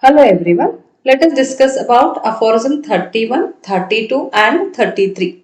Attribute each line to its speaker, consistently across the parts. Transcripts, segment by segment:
Speaker 1: Hello everyone. Let us discuss about aphorism 31, 32 and 33.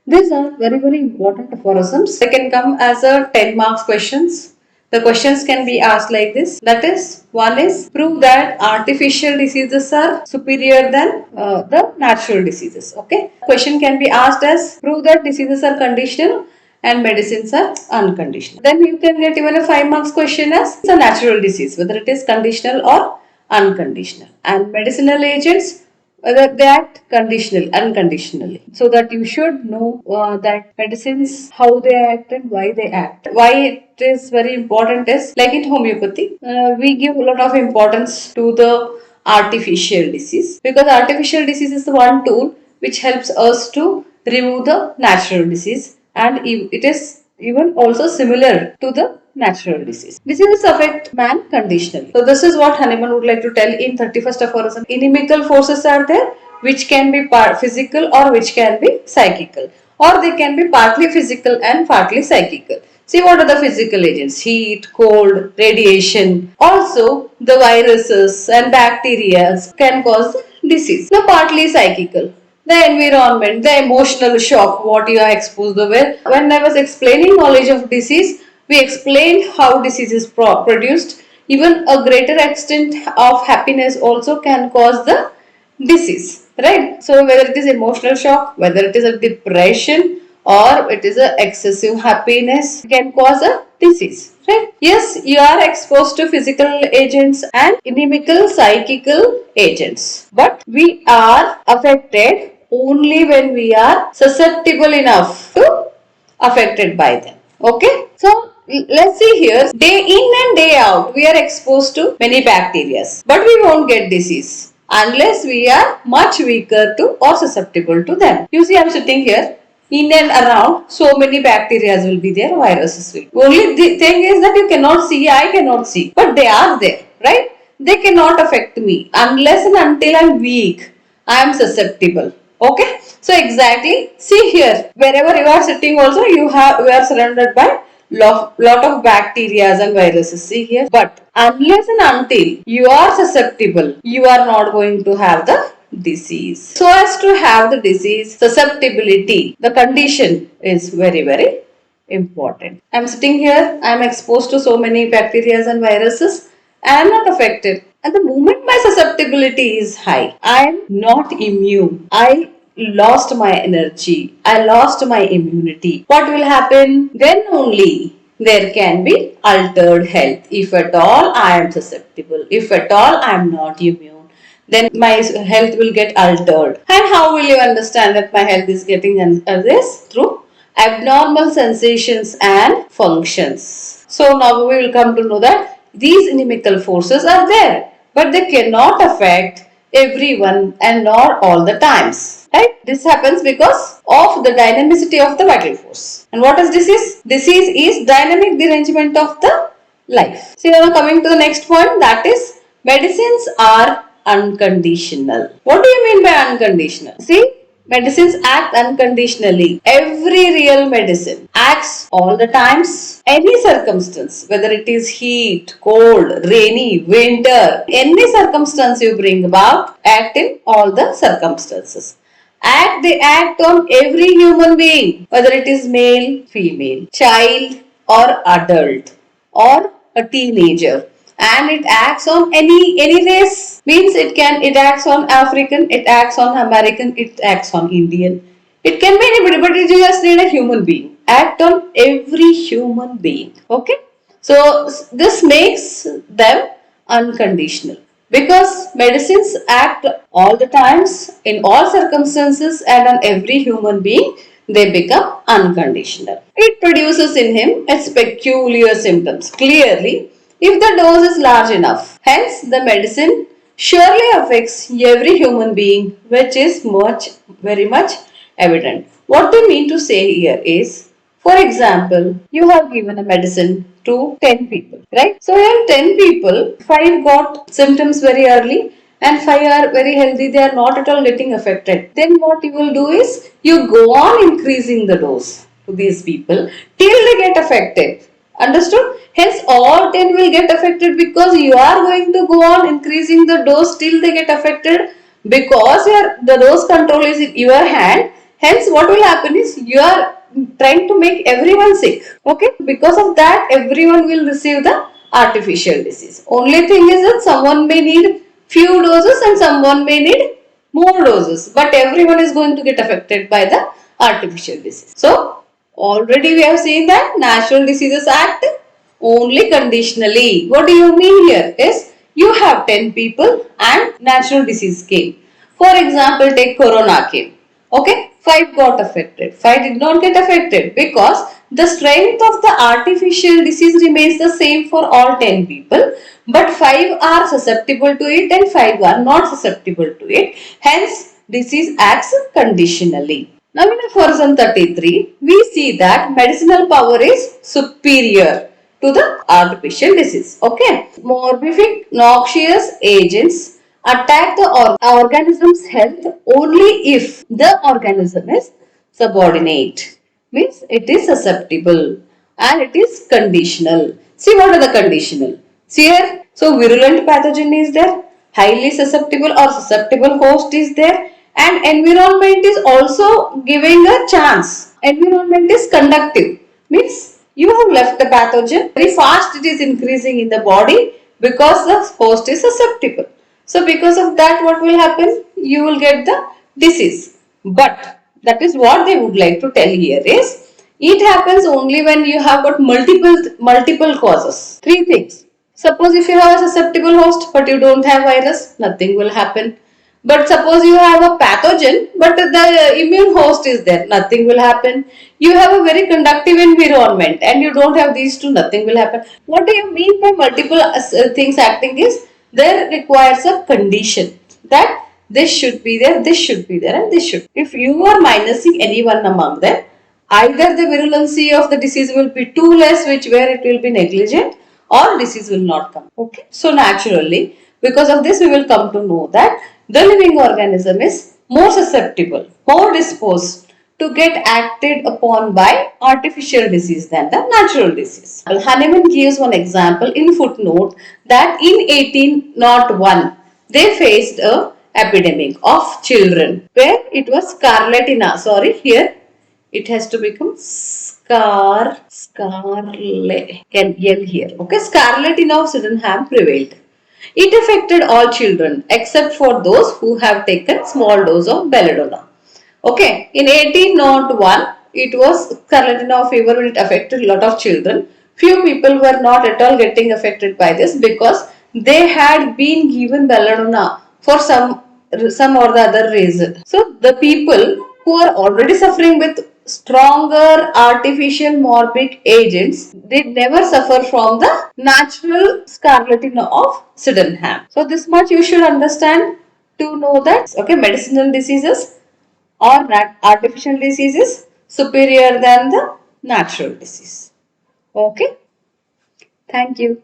Speaker 1: These are very important aphorisms. They can come as a 10 marks questions. The questions can be asked like this. That is, one is prove that artificial diseases are superior than the natural diseases. Okay. Question can be asked as prove that diseases are conditional and medicines are unconditional. Then you can get even a 5 marks question as it's a natural disease, whether it is conditional or unconditional. And medicinal agents, whether they act unconditionally. So that you should know that medicines, how they act and why they act. Why it is very important is like in homeopathy, we give a lot of importance to the artificial disease because artificial disease is the one tool which helps us to remove the natural disease, and it is even also similar to the natural disease. Diseases affect man conditionally. So this is what Hahnemann would like to tell in 31st aphorism. Inimical forces are there which can be physical or which can be psychical, or they can be partly physical and partly psychical. See, what are the physical agents? Heat, cold, radiation. Also, the viruses and bacteria can cause disease. Now, partly psychical. The environment, the emotional shock, what you are exposed with. When I was explaining knowledge of disease, we explained how disease is produced. Even a greater extent of happiness also can cause the disease, right? So whether it is emotional shock, whether it is a depression or it is a excessive happiness can cause a disease, right? Yes, you are exposed to physical agents and inimical psychical agents, but we are affected only when we are susceptible enough to affected by them. Okay, so let's see here, day in and day out we are exposed to many bacteria, but we won't get disease unless we are much weaker to or susceptible to them. You see, I'm sitting here, in and around so many bacteria will be there, viruses will be. Only the thing is that you cannot see, I cannot see, but they are there, right? They cannot affect me unless and until I'm weak, I am susceptible. Okay, so exactly, see here, wherever you are sitting also you are surrounded by lot of bacteria and viruses. See here, but unless and until you are susceptible, you are not going to have the disease. So as to have the disease, susceptibility, the condition is very important. I am sitting here, I am exposed to so many bacteria and viruses, I am not affected. And the moment my susceptibility is high, I am not immune. I lost my energy. I lost my immunity. What will happen? Then only there can be altered health. If at all I am susceptible, if at all I am not immune, then my health will get altered. And how will you understand that my health is getting this? Through abnormal sensations and functions. So now we will come to know that these inimical forces are there, but they cannot affect everyone and not all the times. Right? This happens because of the dynamicity of the vital force. And what is disease? Disease is dynamic derangement of the life. See, now coming to the next point, that is medicines are unconditional. What do you mean by unconditional? See, medicines act unconditionally. Every real medicine acts all the times, any circumstance, whether it is heat, cold, rainy, winter, any circumstance you bring about, act in all the circumstances. They act on every human being, whether it is male, female, child or adult or a teenager, and it acts on any race. Means it acts on African, it acts on American, it acts on Indian, it can be anybody, but it just need a human being. Act on every human being. Okay, so this makes them unconditional because medicines act all the times in all circumstances and on every human being. They become unconditional. It produces in him its peculiar symptoms clearly if the dose is large enough. Hence, the medicine surely affects every human being, which is very much evident. What they mean to say here is, for example, you have given a medicine to 10 people, right? So, in 10 people, 5 got symptoms very early and 5 are very healthy, they are not at all getting affected. Then what you will do is, you go on increasing the dose to these people till they get affected. Understood? Hence, all 10 will get affected because you are going to go on increasing the dose till they get affected because the dose control is in your hand. Hence, what will happen is you are trying to make everyone sick. Okay? Because of that, everyone will receive the artificial disease. Only thing is that someone may need few doses and someone may need more doses, but everyone is going to get affected by the artificial disease. So, already we have seen that Natural Diseases Act only conditionally. What do you mean here is you have 10 people and natural disease came. For example, take Corona came. Okay, 5 got affected, 5 did not get affected because the strength of the artificial disease remains the same for all 10 people, but 5 are susceptible to it and 5 are not susceptible to it. Hence, disease acts conditionally. Now in aphorism 33, we see that medicinal power is superior to the artificial disease. Okay. Morbific noxious agents attack the organism's health only if the organism is subordinate. Means it is susceptible and it is conditional. See what are the conditional? See here. So virulent pathogen is there, highly susceptible or susceptible host is there, and environment is also giving a chance. Environment is conductive. Means you have left the pathogen, very fast it is increasing in the body because the host is susceptible. So because of that, what will happen? You will get the disease. But that is what they would like to tell here is it happens only when you have got multiple causes. Three things. Suppose if you have a susceptible host but you don't have virus, nothing will happen. But suppose you have a pathogen but the immune host is there, nothing will happen. You have a very conductive environment and you don't have these two, nothing will happen. What do you mean by multiple things acting is there requires a condition that this should be there, this should be there and this should. If you are minusing any one among them, either the virulency of the disease will be too less, which where it will be negligent, or disease will not come. Okay. So naturally, because of this, we will come to know that the living organism is more susceptible, more disposed to get acted upon by artificial disease than the natural disease. Hahnemann gives one example in footnote that in 1801 they faced a epidemic of children where it was scarlatina. Sorry, here it has to become scarlet. Can yell here. Okay, scarlatina of Sydenham prevailed. It affected all children except for those who have taken small dose of belladonna. Okay, in 1801, it was scarlatina fever when it affected a lot of children. Few people were not at all getting affected by this because they had been given belladonna for some or the other reason. So the people who are already suffering with stronger artificial morbic agents did never suffer from the natural scarlatina of Sydenham. So this much you should understand to know that okay, medicinal diseases or artificial diseases superior than the natural disease. Okay, thank you.